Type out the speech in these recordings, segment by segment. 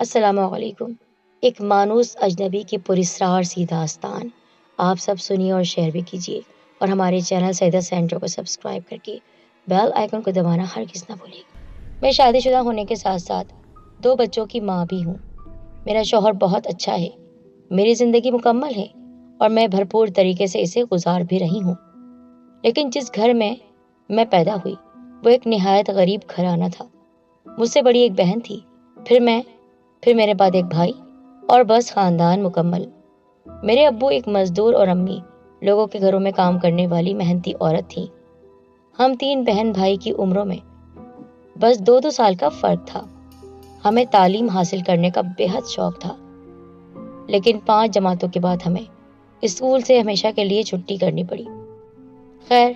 السلام علیکم۔ ایک مانوس اجنبی کی پراسرار سی داستان آپ سب سنیے اور شیئر بھی کیجیے، اور ہمارے چینل سیدہ سینٹر کو سبسکرائب کر کے بیل آئیکن کو دبانا ہرگز نہ بھولیں۔ میں شادی شدہ ہونے کے ساتھ ساتھ 2 بچوں کی ماں بھی ہوں۔ میرا شوہر بہت اچھا ہے، میری زندگی مکمل ہے اور میں بھرپور طریقے سے اسے گزار بھی رہی ہوں۔ لیکن جس گھر میں میں پیدا ہوئی وہ ایک نہایت غریب گھرانہ تھا۔ مجھ سے بڑی ایک بہن تھی، پھر میرے بعد ایک بھائی، اور بس خاندان مکمل۔ میرے ابو ایک مزدور اور امی لوگوں کے گھروں میں کام کرنے والی محنتی عورت تھیں۔ ہم 3 بہن بھائی کی عمروں میں بس 2 سال کا فرق تھا۔ ہمیں تعلیم حاصل کرنے کا بے حد شوق تھا، لیکن 5 جماعتوں کے بعد ہمیں اسکول سے ہمیشہ کے لیے چھٹی کرنی پڑی۔ خیر،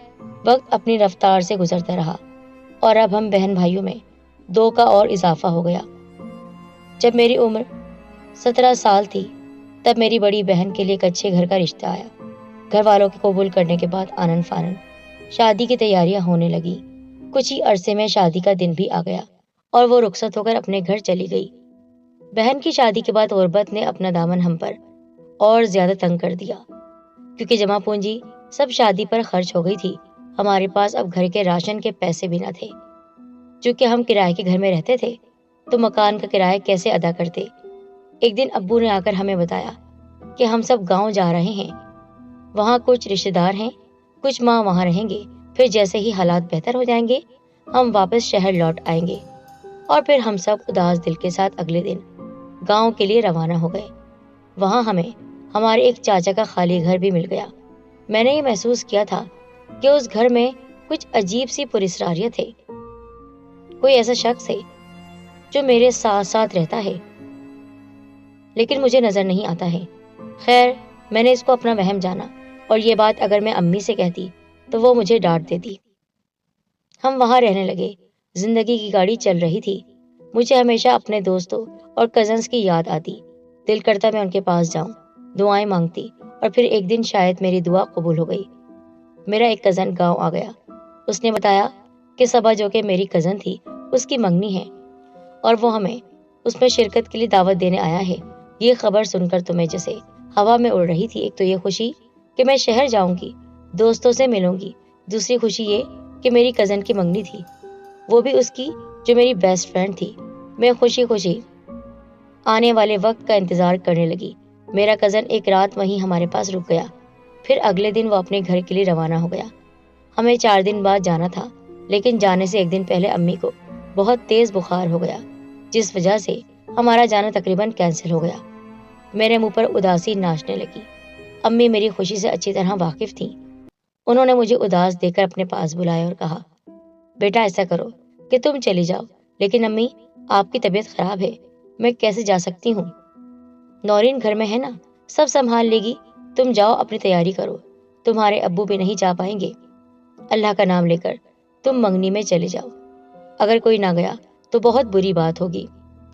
وقت اپنی رفتار سے گزرتا رہا اور اب ہم بہن بھائیوں میں 2 کا اور اضافہ ہو گیا۔ جب میری عمر 17 سال تھی تب میری بڑی بہن کے لیے ایک اچھے گھر کا رشتہ آیا۔ گھر والوں کے قبول کرنے کے بعد آنن فانن شادی کی تیاریاں ہونے لگی۔ کچھ ہی عرصے میں شادی کا دن بھی آ گیا اور وہ رخصت ہو کر اپنے گھر چلی گئی۔ بہن کی شادی کے بعد غربت نے اپنا دامن ہم پر اور زیادہ تنگ کر دیا، کیونکہ جمع پونجی سب شادی پر خرچ ہو گئی تھی۔ ہمارے پاس اب گھر کے راشن کے پیسے بھی نہ تھے۔ چونکہ ہم کرائے کے گھر میں رہتے تھے تو مکان کا کرایہ کیسے ادا کرتے؟ ایک دن ابو نے آ کر ہمیں بتایا کہ ہم سب گاؤں جا رہے ہیں، وہاں کچھ رشتہ دار ہیں، کچھ ماہ وہاں رہیں گے، پھر جیسے ہی حالات بہتر ہو جائیں گے ہم واپس شہر لوٹ آئیں گے۔ اور پھر ہم سب اداس دل کے ساتھ اگلے دن گاؤں کے لیے روانہ ہو گئے۔ وہاں ہمیں ہمارے ایک چاچا کا خالی گھر بھی مل گیا۔ میں نے یہ محسوس کیا تھا کہ اس گھر میں کچھ عجیب سی پراسراریت ہے، کوئی ایسا شخص ہے جو میرے ساتھ ساتھ رہتا ہے لیکن مجھے نظر نہیں آتا ہے۔ خیر، میں نے اس کو اپنا وہم جانا، اور یہ بات اگر میں امی سے کہتی تو وہ مجھے ڈانٹ دیتی۔ ہم وہاں رہنے لگے۔ زندگی کی گاڑی چل رہی تھی۔ مجھے ہمیشہ اپنے دوستوں اور کزنز کی یاد آتی۔ دل کرتا میں ان کے پاس جاؤں، دعائیں مانگتی، اور پھر ایک دن شاید میری دعا قبول ہو گئی۔ میرا ایک کزن گاؤں آ گیا۔ اس نے بتایا کہ صبا، جو کہ میری کزن تھی، اس کی منگنی ہے اور وہ ہمیں اس میں شرکت کے لیے دعوت دینے آیا ہے۔ یہ خبر سن کر تو میں جیسے ہوا میں اڑ رہی تھی۔ ایک تو یہ خوشی کہ میں شہر جاؤں گی، دوستوں سے ملوں گی، دوسری خوشی یہ کہ میری کزن کی منگنی تھی، وہ بھی اس کی جو میری بیسٹ فرینڈ تھی۔ میں خوشی خوشی آنے والے وقت کا انتظار کرنے لگی۔ میرا کزن ایک رات وہیں ہمارے پاس رک گیا، پھر اگلے دن وہ اپنے گھر کے لیے روانہ ہو گیا۔ ہمیں 4 دن بعد جانا تھا، لیکن جانے سے ایک دن پہلے امی کو بہت تیز بخار ہو گیا، جس وجہ سے ہمارا جانا تقریباً کینسل ہو گیا۔ میرے منہ پر اداسی ناچنے لگی۔ امی میری خوشی سے اچھی طرح واقف تھیں۔ انہوں نے مجھے اداس دیکھ کر اپنے پاس بلایا اور کہا، بیٹا ایسا کرو کہ تم چلی جاؤ۔ لیکن امی، آپ کی طبیعت خراب ہے، میں کیسے جا سکتی ہوں؟ نورین گھر میں ہے نا، سب سنبھال لے گی، تم جاؤ اپنی تیاری کرو، تمہارے ابو بھی نہیں جا پائیں گے۔ اللہ کا نام لے کر تم منگنی میں چلے جاؤ، اگر کوئی نہ گیا تو بہت بری بات ہوگی۔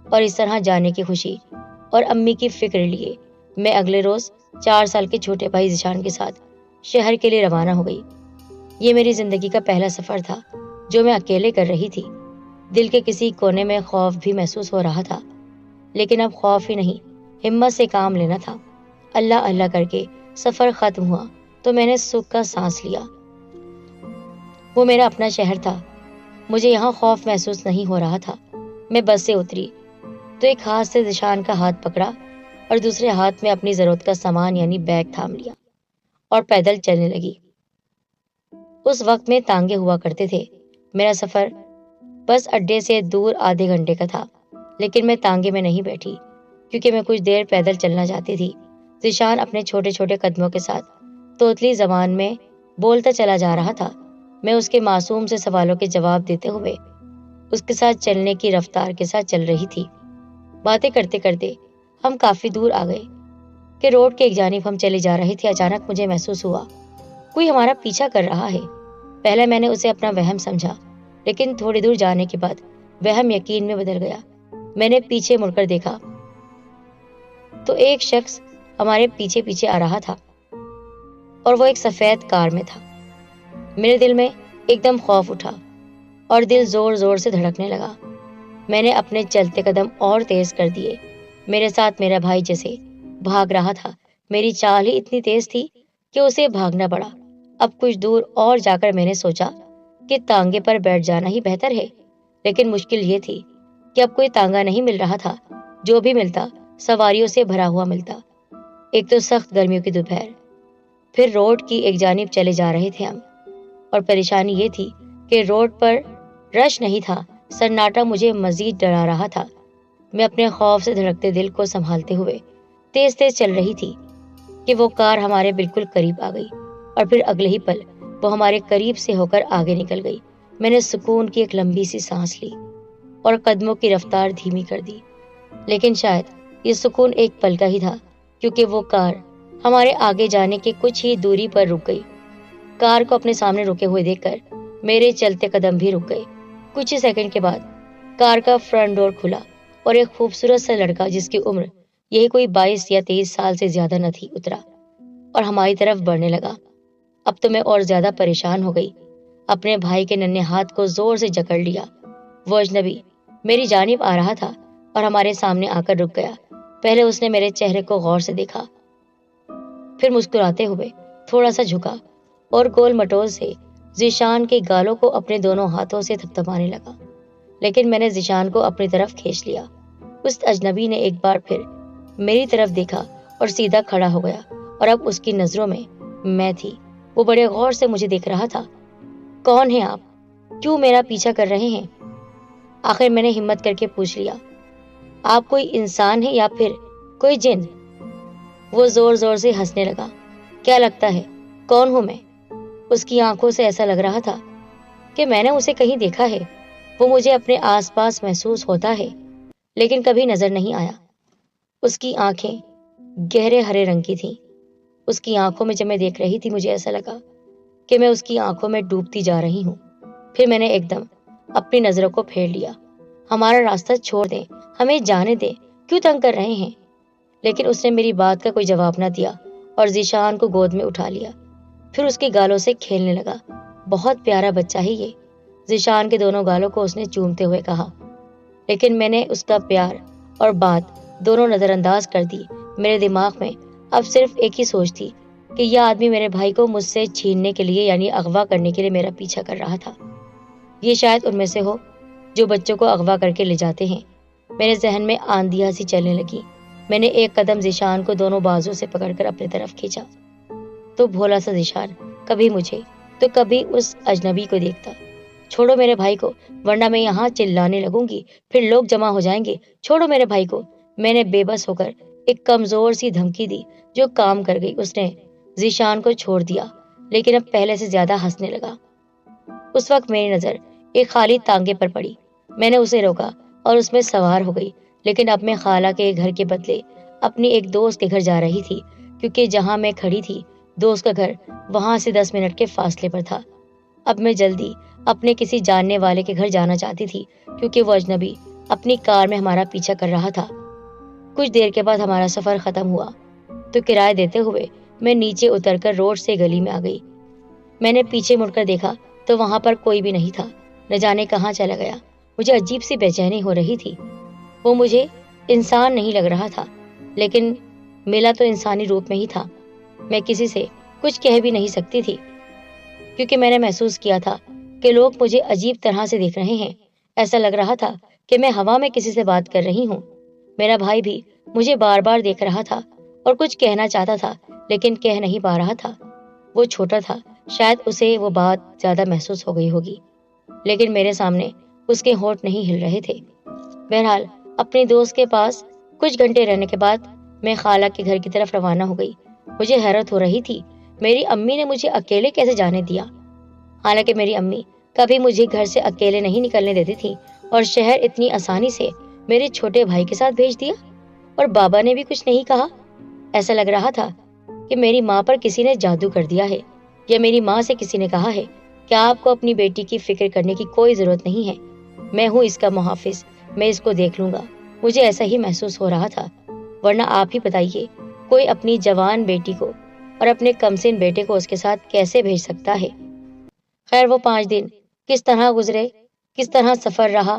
اور اس طرح جانے کی خوشی اور امی کی فکر لیے میں اگلے روز 4 سال کے چھوٹے بھائی ذیشان کے ساتھ شہر کے لیے روانہ ہو گئی۔ یہ میری زندگی کا پہلا سفر تھا جو میں اکیلے کر رہی تھی۔ دل کے کسی کونے میں خوف بھی محسوس ہو رہا تھا، لیکن اب خوف ہی نہیں، ہمت سے کام لینا تھا۔ اللہ اللہ کر کے سفر ختم ہوا تو میں نے سکھ کا سانس لیا۔ وہ میرا اپنا شہر تھا، مجھے یہاں خوف محسوس نہیں ہو رہا تھا۔ میں بس سے اتری تو ایک ہاتھ سے ذیشان کا ہاتھ پکڑا اور دوسرے ہاتھ میں اپنی ضرورت کا سامان یعنی بیگ تھام لیا اور پیدل چلنے لگی۔ اس وقت میں تانگے ہوا کرتے تھے۔ میرا سفر بس اڈے سے دور آدھے گھنٹے کا تھا، لیکن میں تانگے میں نہیں بیٹھی کیونکہ میں کچھ دیر پیدل چلنا چاہتی تھی۔ ذیشان اپنے چھوٹے چھوٹے قدموں کے ساتھ توتلی زبان میں بولتا چلا جا رہا تھا۔ میں اس کے معصوم سے سوالوں کے جواب دیتے ہوئے اس کے ساتھ چلنے کی رفتار کے ساتھ چل رہی تھی۔ باتیں کرتے کرتے ہم کافی دور آ گئے کہ روڈ کے ایک جانب ہم چلے جا رہے تھے۔ اچانک مجھے محسوس ہوا کوئی ہمارا پیچھا کر رہا ہے۔ پہلے میں نے اسے اپنا وہم سمجھا، لیکن تھوڑی دور جانے کے بعد وہم یقین میں بدل گیا۔ میں نے پیچھے مڑ کر دیکھا تو ایک شخص ہمارے پیچھے پیچھے آ رہا تھا، اور وہ ایک سفید کار میں تھا۔ میرے دل میں ایک دم خوف اٹھا اور دل زور زور سے دھڑکنے لگا۔ میں نے اپنے چلتے قدم اور تیز کر دیے۔ میرے ساتھ میرا بھائی جیسے بھاگ رہا تھا، میری چال ہی اتنی تیز تھی کہ اسے بھاگنا پڑا۔ اب کچھ دور اور جا کر میں نے سوچا کہ تانگے پر بیٹھ جانا ہی بہتر ہے، لیکن مشکل یہ تھی کہ اب کوئی تانگا نہیں مل رہا تھا۔ جو بھی ملتا سواریوں سے بھرا ہوا ملتا۔ ایک تو سخت گرمیوں کی دوپہر، پھر روڈ کی ایک جانب چلے جا رہے تھے ہم، اور پریشانی یہ تھی کہ روڈ پر رش نہیں تھا۔ سناٹا مجھے مزید ڈرا رہا تھا۔ میں اپنے خوف سے دھڑکتے دل کو سنبھالتے ہوئے تیز تیز چل رہی تھی کہ وہ کار ہمارے بالکل قریب آ گئی، اور پھر اگلے ہی پل وہ ہمارے قریب سے ہو کر آگے نکل گئی۔ میں نے سکون کی ایک لمبی سی سانس لی اور قدموں کی رفتار دھیمی کر دی، لیکن شاید یہ سکون ایک پل کا ہی تھا، کیونکہ وہ کار ہمارے آگے جانے کے کچھ ہی دوری پر رک گئی۔ کار کو اپنے سامنے رکے ہوئے دیکھ کر میرے چلتے قدم بھی رک گئے۔ کچھ ہی سیکنڈ کے بعد کار کا فرنٹ ڈور کھلا اور ایک خوبصورت سا لڑکا جس کی عمر یہی کوئی 22 یا 23 سال سے زیادہ نہ تھی اترا اور ہماری طرف بڑھنے لگا۔ اب تو میں اور زیادہ پریشان ہو گئی۔ اپنے بھائی کے ننھے ہاتھ کو زور سے جکڑ لیا۔ وہ اجنبی میری جانب آ رہا تھا اور ہمارے سامنے آ کر رک گیا۔ پہلے اس نے میرے چہرے کو غور سے دیکھا، پھر مسکراتے ہوئے تھوڑا سا جھکا اور گول مٹول سے ذیشان کے گالوں کو اپنے دونوں ہاتھوں سے تھپتھپانے لگا، لیکن میں نے ذیشان کو اپنی طرف کھینچ لیا۔ اس اجنبی نے ایک بار پھر میری طرف دیکھا اور سیدھا کھڑا ہو گیا، اور اب اس کی نظروں میں میں تھی۔ وہ بڑے غور سے مجھے دیکھ رہا تھا۔ کون ہیں آپ؟ کیوں میرا پیچھا کر رہے ہیں؟ آخر میں نے ہمت کر کے پوچھ لیا۔ آپ کوئی انسان ہے یا پھر کوئی جن؟ وہ زور زور سے ہنسنے لگا۔ کیا لگتا ہے کون ہوں میں؟ اس کی آنکھوں سے ایسا لگ رہا تھا کہ میں نے اسے کہیں دیکھا ہے۔ وہ مجھے اپنے آس پاس محسوس ہوتا ہے، لیکن کبھی نظر نہیں آیا۔ اس کی آنکھیں گہرے ہرے رنگ کی تھیں۔ اس کی آنکھوں میں جب میں دیکھ رہی تھی مجھے ایسا لگا کہ میں اس کی آنکھوں میں ڈوبتی جا رہی ہوں۔ پھر میں نے ایک دم اپنی نظروں کو پھیر لیا۔ ہمارا راستہ چھوڑ دیں، ہمیں جانے دیں، کیوں تنگ کر رہے ہیں؟ لیکن اس نے میری بات کا کوئی جواب نہ دیا اور ذیشان کو گود میں اٹھا لیا، پھر اس کے گالوں سے کھیلنے لگا۔ بہت پیارا بچہ ہے یہ، ذیشان کے دونوں گالوں کو اس نے چومتے ہوئے کہا، لیکن میں نے اس کا پیار اور بات دونوں نظر انداز کر دی۔ میرے دماغ میں اب صرف ایک ہی سوچ تھی کہ یہ آدمی میرے بھائی کو مجھ سے چھیننے کے لیے یعنی اغوا کرنے کے لیے میرا پیچھا کر رہا تھا۔ یہ شاید ان میں سے ہو جو بچوں کو اغوا کر کے لے جاتے ہیں۔ میرے ذہن میں آندیاں سی چلنے لگی۔ میں نے ایک قدم ذیشان کو دونوں بازو سے پکڑ کر اپنی طرف کھینچا تو بھولا سا ذیشان کبھی مجھے تو کبھی اس اجنبی کو دیکھتا۔ چھوڑو میرے بھائی کو، ورنہ میں یہاں چلانے لگوں گی، پھر لوگ جمع ہو جائیں گے۔ چھوڑو میرے بھائی کو۔ میں نے بے بس ہو کر ایک کمزور سی دھمکی دی جو کام کر گئی۔ اس نے ذیشان کو چھوڑ دیا، لیکن اب پہلے سے زیادہ ہنسنے لگا۔ اس وقت میری نظر ایک خالی تانگے پر پڑی۔ میں نے اسے روکا اور اس میں سوار ہو گئی، لیکن اب میں خالہ کے گھر کے بدلے اپنی ایک دوست کے گھر جا رہی تھی، کیونکہ جہاں میں کھڑی تھی دوست کا گھر وہاں سے 10 منٹ کے فاصلے پر تھا۔ اب میں جلدی اپنے کسی جاننے والے کے گھر جانا چاہتی تھی، کیونکہ وہ اجنبی اپنی کار میں ہمارا پیچھا کر رہا تھا۔ کچھ دیر کے بعد ہمارا سفر ختم ہوا تو کرایہ دیتے ہوئے میں نیچے اتر کر روڈ سے گلی میں آ گئی۔ میں نے پیچھے مڑ کر دیکھا تو وہاں پر کوئی بھی نہیں تھا، نہ جانے کہاں چلا گیا۔ مجھے عجیب سی بے چینی ہو رہی تھی۔ وہ مجھے انسان نہیں لگ رہا تھا، لیکن ملا تو انسانی روپ میں ہی تھا۔ میں کسی سے کچھ کہہ بھی نہیں سکتی تھی، کیونکہ میں نے محسوس کیا تھا کہ لوگ مجھے عجیب طرح سے دیکھ رہے ہیں۔ ایسا لگ رہا تھا کہ میں ہوا میں کسی سے بات کر رہی ہوں۔ میرا بھائی بھی مجھے بار بار دیکھ رہا تھا اور کچھ کہنا چاہتا تھا، لیکن کہہ نہیں پا رہا تھا۔ وہ چھوٹا تھا، شاید اسے وہ بات زیادہ محسوس ہو گئی ہوگی، لیکن میرے سامنے اس کے ہونٹ نہیں ہل رہے تھے۔ بہرحال اپنی دوست کے پاس کچھ گھنٹے رہنے کے بعد میں خالہ کے گھر کی طرف روانہ ہو گئی۔ مجھے حیرت ہو رہی تھی، میری امی نے مجھے اکیلے کیسے جانے دیا؟ حالانکہ میری امی کبھی مجھے گھر سے اکیلے نہیں نکلنے دیتی تھی، اور شہر اتنی آسانی سے میرے چھوٹے بھائی کے ساتھ بھیج دیا، اور بابا نے بھی کچھ نہیں کہا۔ ایسا لگ رہا تھا کہ میری ماں پر کسی نے جادو کر دیا ہے، یا میری ماں سے کسی نے کہا ہے کہ آپ کو اپنی بیٹی کی فکر کرنے کی کوئی ضرورت نہیں ہے، میں ہوں اس کا محافظ، میں اس کو دیکھ لوں گا۔ مجھے ایسا ہی محسوس ہو رہا تھا، ورنہ آپ ہی بتائیے کوئی اپنی جوان بیٹی کو اور اپنے کمسن بیٹے کو اس کے ساتھ کیسے بھیج سکتا ہے؟ خیر وہ 5 دن کس طرح گزرے، کس طرح سفر رہا،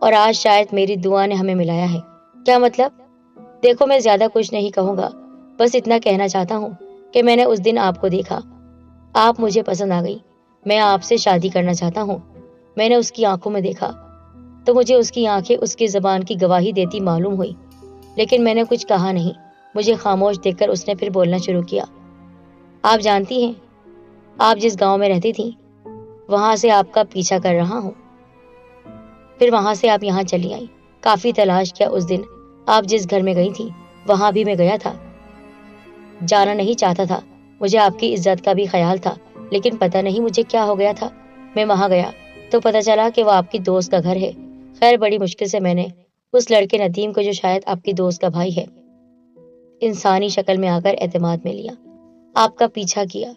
اور آج شاید میری دعا نے ہمیں ملایا ہے۔ کیا مطلب؟ دیکھو، میں زیادہ کچھ نہیں کہوں گا، بس اتنا کہنا چاہتا ہوں کہ میں نے اس دن آپ کو دیکھا، آپ مجھے پسند آ گئی، میں آپ سے شادی کرنا چاہتا ہوں۔ میں نے اس کی آنکھوں میں دیکھا تو مجھے اس کی آنکھیں اس کی زبان کی گواہی دیتی معلوم ہوئی، لیکن میں نے کچھ کہا نہیں۔ مجھے خاموش دیکھ کر اس نے پھر بولنا شروع کیا۔ آپ جانتی ہیں، آپ جس گاؤں میں رہتی تھیں وہاں سے آپ کا پیچھا کر رہا ہوں، پھر وہاں سے آپ یہاں چلی آئی۔ کافی تلاش کیا اس دن، آپ جس گھر میں گئی تھی وہاں بھی میں گیا تھا، جانا نہیں چاہتا تھا، مجھے آپ کی عزت کا بھی خیال تھا، لیکن پتہ نہیں مجھے کیا ہو گیا تھا۔ میں وہاں گیا تو پتہ چلا کہ وہ آپ کی دوست کا گھر ہے۔ خیر، بڑی مشکل سے میں نے اس لڑکے ندیم کو، جو شاید آپ کی دوست کا بھائی ہے، انسانی شکل میں آ کر اعتماد میں لیا، آپ کا پیچھا کیا۔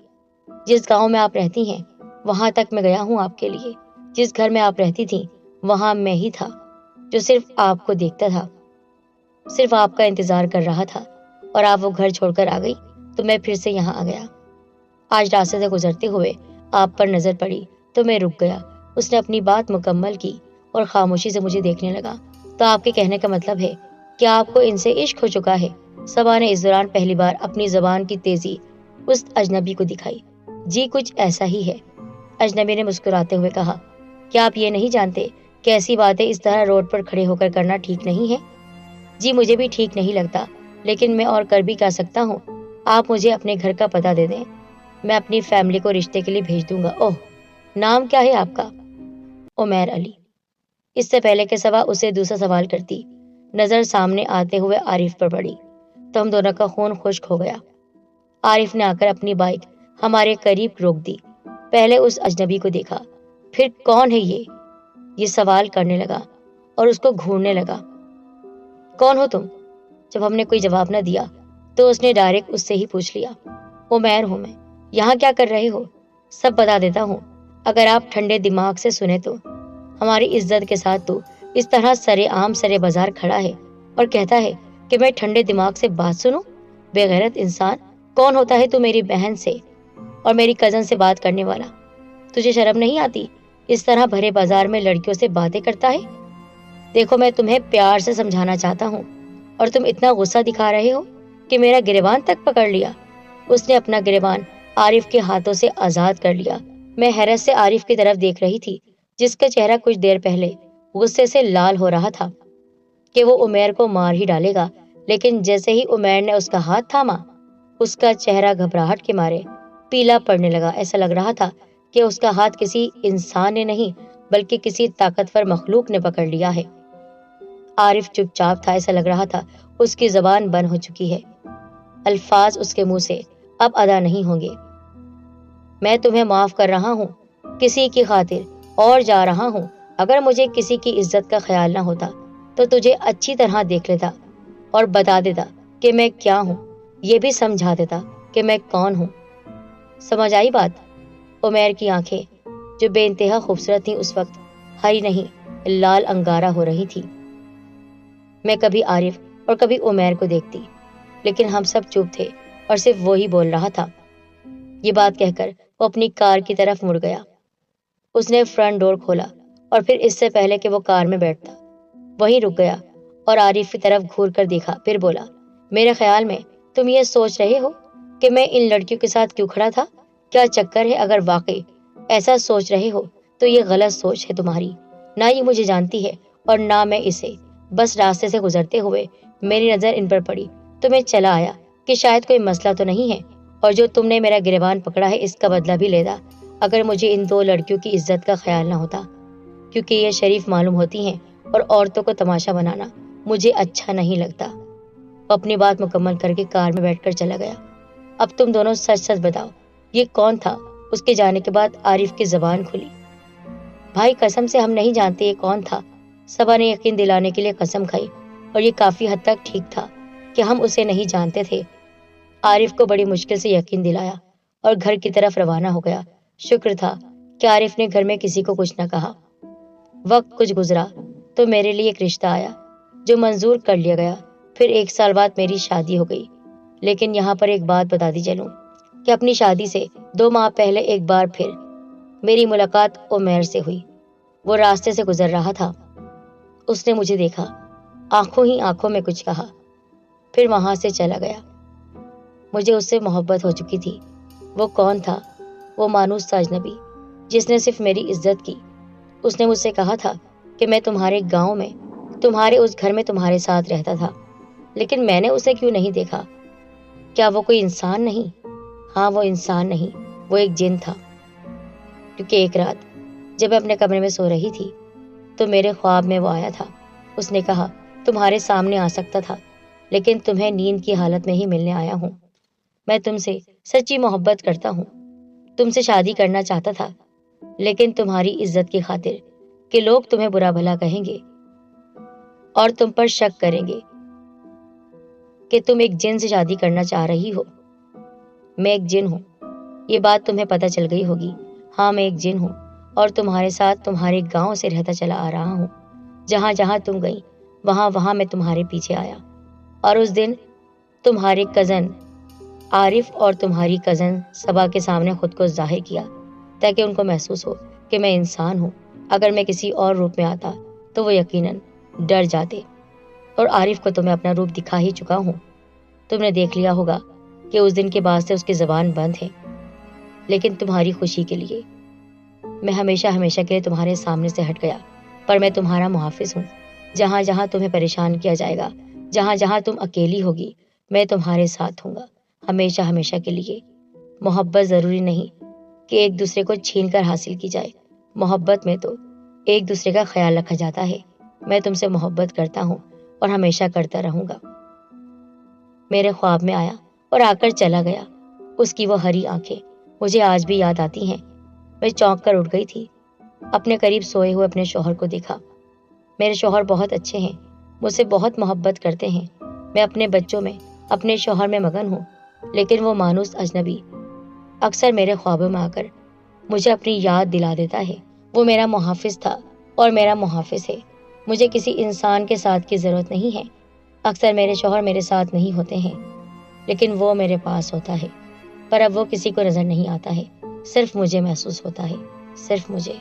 جس گاؤں میں آپ رہتی ہیں وہاں تک میں گیا ہوں آپ کے لیے۔ جس گھر میں آپ رہتی تھیں وہاں میں ہی تھا جو صرف آپ کو دیکھتا تھا، صرف آپ کا انتظار کر رہا تھا، اور آپ وہ گھر چھوڑ کر آ گئی تو میں پھر سے یہاں آ گیا۔ آج راستے سے گزرتے ہوئے آپ پر نظر پڑی تو میں رک گیا۔ اس نے اپنی بات مکمل کی اور خاموشی سے مجھے دیکھنے لگا۔ تو آپ کے کہنے کا مطلب ہے کہ آپ کو ان سے عشق ہو چکا ہے؟ صبا نے اس دوران پہلی بار اپنی زبان کی تیزی اس اجنبی کو دکھائی۔ جی کچھ ایسا ہی ہے، اجنبی نے مسکراتے ہوئے کہا۔ کیا آپ یہ نہیں جانتے کہ ایسی باتیں اس طرح روڈ پر کھڑے ہو کر کرنا ٹھیک نہیں ہے؟ جی مجھے بھی ٹھیک نہیں لگتا، لیکن میں اور کر بھی کیا سکتا ہوں؟ آپ مجھے اپنے گھر کا پتہ دے دیں، میں اپنی فیملی کو رشتے کے لیے بھیج دوں گا۔ اوہ، نام کیا ہے آپ کا؟ عمیر علی۔ اس سے پہلے کہ صبا اسے دوسرا سوال کرتی، نظر سامنے آتے ہوئے عارف پر پڑی تو ہم دونوں کا خون خشک ہو گیا۔ عارف نے آ کر اپنی بائک ہمارے قریب روک دی، پہلے اس اجنبی کو دیکھا، پھر کون ہے یہ سوال کرنے لگا اور اس کو گھورنے لگا۔ کون ہو تم؟ جب ہم نے کوئی جواب نہ دیا تو اس نے ڈائریکٹ اس سے ہی پوچھ لیا۔ عمیر ہوں میں، یہاں کیا کر رہے ہو؟ سب بتا دیتا ہوں اگر آپ ٹھنڈے دماغ سے سنیں تو۔ ہماری عزت کے ساتھ تو اس طرح سرے عام سرے بازار کھڑا ہے اور کہتا ہے کہ میں ٹھنڈے دماغ سے بات سنوں؟ بے غیرت انسان، کون ہوتا ہے تو میری بہن سے اور میری کزن سے بات کرنے والا؟ تجھے شرم نہیں آتی؟ اس طرح بھرے بازار میں لڑکیوں سے باتیں کرتا ہے؟ دیکھو، میں تمہیں پیار سے سمجھانا چاہتا ہوں اور تم اتنا غصہ دکھا رہے ہو کہ میرا گریبان تک پکڑ لیا۔ اس نے اپنا گریبان عارف کے ہاتھوں سے آزاد کر لیا۔ میں حیرت سے عارف کی طرف دیکھ رہی تھی، جس کا چہرہ کچھ دیر پہلے غصے سے لال ہو رہا تھا کہ وہ عمیر کو مار ہی ڈالے گا، لیکن جیسے ہی عمیر نے اس کا ہاتھ تھاما، اس کا چہرہ گھبراہٹ کے مارے پیلا پڑنے لگا۔ ایسا لگ رہا تھا کہ اس کا ہاتھ کسی انسان نے نہیں بلکہ کسی طاقتور مخلوق نے پکڑ لیا ہے۔ عارف چپ چاپ تھا، ایسا لگ رہا تھا اس کی زبان بند ہو چکی ہے، الفاظ اس کے منہ سے اب ادا نہیں ہوں گے۔ میں تمہیں معاف کر رہا ہوں کسی کی خاطر اور جا رہا ہوں۔ اگر مجھے کسی کی عزت کا خیال نہ ہوتا تو تجھے اچھی طرح دیکھ لیتا اور بتا دیتا کہ میں کیا ہوں، یہ بھی سمجھا دیتا کہ میں کون ہوں۔ سمجھ آئی بات؟ عمیر کی آنکھیں جو بے انتہا خوبصورت تھیں اس وقت ہری نہیں لال انگارہ ہو رہی تھی۔ میں کبھی عارف اور کبھی عمیر کو دیکھتی، لیکن ہم سب چپ تھے اور صرف وہی بول رہا تھا۔ یہ بات کہہ کر وہ اپنی کار کی طرف مڑ گیا۔ اس نے فرنٹ ڈور کھولا اور پھر اس سے پہلے کہ وہ کار میں بیٹھتا وہیں رک گیا اور عارف کی طرف گھور کر دیکھا، پھر بولا، میرے خیال میں تم یہ سوچ رہے ہو کہ میں ان لڑکیوں کے ساتھ کیوں کھڑا تھا؟ کیا چکر ہے؟ اگر واقعی ایسا سوچ رہے ہو تو یہ غلط سوچ ہے تمہاری۔ نہ یہ مجھے جانتی ہے اور نہ میں اسے، بس راستے سے گزرتے ہوئے میری نظر ان پر پڑی تو میں چلا آیا کہ شاید کوئی مسئلہ تو نہیں ہے، اور جو تم نے میرا گریبان پکڑا ہے اس کا بدلہ بھی لیتا اگر مجھے ان دو لڑکیوں کی عزت کا خیال نہ ہوتا، کیونکہ یہ شریف معلوم ہوتی ہیں اور عورتوں کو تماشا بنانا مجھے اچھا نہیں لگتا۔ وہ اپنی بات مکمل کر کے کار میں بیٹھ کر چلا گیا۔ اب تم دونوں سچ سچ بتاؤ، یہ کون تھا؟ اس کے جانے کے بعد عارف کی زبان کھلی۔ بھائی قسم سے ہم نہیں جانتے یہ کون تھا۔ صبا نے یقین دلانے کے لیے قسم کھائی، اور یہ کافی حد تک ٹھیک تھا کہ ہم اسے نہیں جانتے تھے۔ عارف کو بڑی مشکل سے یقین دلایا اور گھر کی طرف روانہ ہو گیا۔ شکر تھا کہ عارف نے گھر میں کسی کو کچھ نہ کہا۔ وقت کچھ گزرا تو میرے لیے ایک رشتہ آیا جو منظور کر لیا گیا۔ پھر 1 سال بعد میری شادی ہو گئی۔ لیکن یہاں پر ایک بات بتا دی چلوں کہ اپنی شادی سے 2 ماہ پہلے ایک بار پھر میری ملاقات عمیر سے ہوئی۔ وہ راستے سے گزر رہا تھا اس نے مجھے دیکھا، آنکھوں ہی آنکھوں میں کچھ کہا، پھر وہاں سے چلا گیا۔ مجھے اس سے محبت ہو چکی تھی۔ وہ کون تھا؟ وہ مانوس تھا، اجنبی، جس نے صرف میری عزت کی۔ اس نے مجھ سے کہا تھا کہ میں تمہارے گاؤں میں، تمہارے اس گھر میں تمہارے ساتھ رہتا تھا، لیکن میں نے اسے کیوں نہیں دیکھا؟ کیا وہ کوئی انسان نہیں؟ ہاں، وہ انسان نہیں، وہ ایک جن تھا۔ کیونکہ ایک رات جب میں اپنے کمرے میں سو رہی تھی تو میرے خواب میں وہ آیا تھا۔ اس نے کہا، تمہارے سامنے آ سکتا تھا، لیکن تمہیں نیند کی حالت میں ہی ملنے آیا ہوں۔ میں تم سے سچی محبت کرتا ہوں، تم سے شادی کرنا چاہتا تھا، لیکن تمہاری عزت کی خاطر کہ لوگ تمہیں برا بھلا کہیں گے اور تم پر شک کریں گے کہ تم ایک جن سے شادی کرنا چاہ رہی ہو۔ میں ایک جن ہوں، یہ بات تمہیں پتہ چل گئی ہوگی۔ ہاں، میں ایک جن ہوں اور تمہارے ساتھ تمہارے گاؤں سے رہتا چلا آ رہا ہوں۔ جہاں جہاں تم گئی وہاں میں تمہارے پیچھے آیا، اور اس دن تمہارے کزن عارف اور تمہاری کزن صبا کے سامنے خود کو ظاہر کیا تاکہ ان کو محسوس ہو کہ میں انسان ہوں۔ اگر میں کسی اور روپ میں آتا تو وہ یقیناً ڈر جاتے، اور عارف کو تو میں اپنا روپ دکھا ہی چکا ہوں۔ تم نے دیکھ لیا ہوگا کہ اس دن کے بعد سے اس کی زبان بند ہے، لیکن تمہاری خوشی کے لیے میں ہمیشہ کے لیے تمہارے سامنے سے ہٹ گیا۔ پر میں تمہارا محافظ ہوں۔ جہاں جہاں تمہیں پریشان کیا جائے گا، جہاں جہاں تم اکیلی ہوگی، میں تمہارے ساتھ ہوں گا، ہمیشہ کے لیے۔ محبت ضروری نہیں کہ ایک دوسرے کو چھین کر حاصل کی جائے، محبت میں تو ایک دوسرے کا خیال رکھا جاتا ہے۔ میں تم سے محبت کرتا ہوں اور ہمیشہ کرتا رہوں گا۔ میرے خواب میں آیا اور آ کر چلا گیا۔ اس کی وہ ہری آنکھیں مجھے آج بھی یاد آتی ہیں۔ میں چونک کر اٹھ گئی تھی۔ اپنے قریب سوئے ہوئے اپنے شوہر کو دیکھا۔ میرے شوہر بہت اچھے ہیں، مجھ سے بہت محبت کرتے ہیں۔ میں اپنے بچوں میں، اپنے شوہر میں مگن ہوں، لیکن وہ مانوس اجنبی اکثر میرے خوابوں میں آ کر مجھے اپنی یاد دلا دیتا ہے۔ وہ میرا محافظ تھا اور میرا محافظ ہے۔ مجھے کسی انسان کے ساتھ کی ضرورت نہیں ہے۔ اکثر میرے شوہر میرے ساتھ نہیں ہوتے ہیں، لیکن وہ میرے پاس ہوتا ہے۔ پر اب وہ کسی کو نظر نہیں آتا ہے، صرف مجھے محسوس ہوتا ہے، صرف مجھے۔